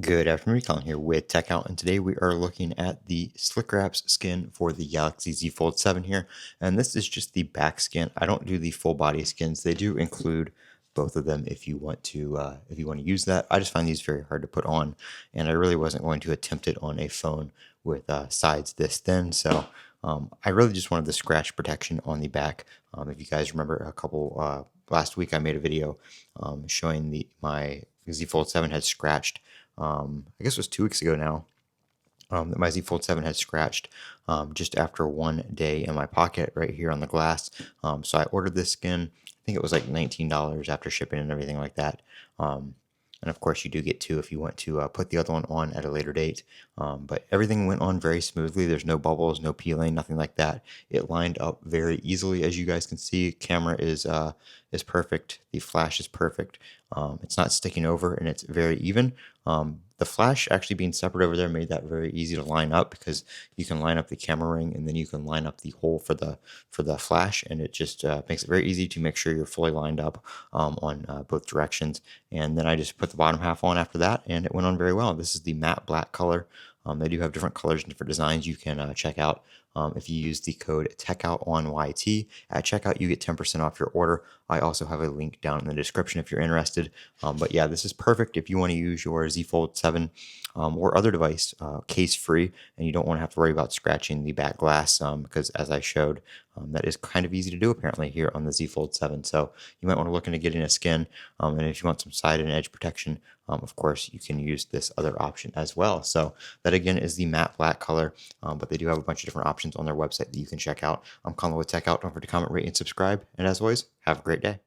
Good afternoon, Colin here with Techout, and today we are looking at the Slickwraps skin for the Galaxy Z Fold 7 here, and this is just the back skin. I don't do the full body skins. They do include both of them if you want to use that. I just find these very hard to put on, and I really wasn't going to attempt it on a phone with sides this thin, so I really just wanted the scratch protection on the back. If you guys remember last week I made a video showing my Z Fold 7 had scratched. I guess it was 2 weeks ago now, that my Z Fold 7 had scratched just after one day in my pocket right here on the glass. So I ordered this skin. I think it was like $19 after shipping and everything like that. And of course, you do get two if you want to put the other one on at a later date. But everything went on very smoothly. There's no bubbles, no peeling, nothing like that. It lined up very easily, as you guys can see. Camera is perfect. The flash is perfect. It's not sticking over, and it's very even. The flash actually being separate over there made that very easy to line up because you can line up the camera ring and then you can line up the hole for the flash, and it just makes it very easy to make sure you're fully lined up on both directions. And then I just put the bottom half on after that, and it went on very well. This is the matte black color. They do have different colors and different designs you can check out. If you use the code Techout on YT at checkout, you get 10% off your order. I also have a link down in the description if you're interested. But yeah, this is perfect if you want to use your Z Fold 7 or other device case free, and you don't want to have to worry about scratching the back glass because, as I showed, that is kind of easy to do apparently here on the Z Fold 7. So you might want to look into getting a skin, and if you want some side and edge protection, of course, you can use this other option as well. So that again is the matte black color, but they do have a bunch of different options on their website that you can check out. I'm Colin with Tech Out. Don't forget to comment, rate, and subscribe. And as always, have a great day.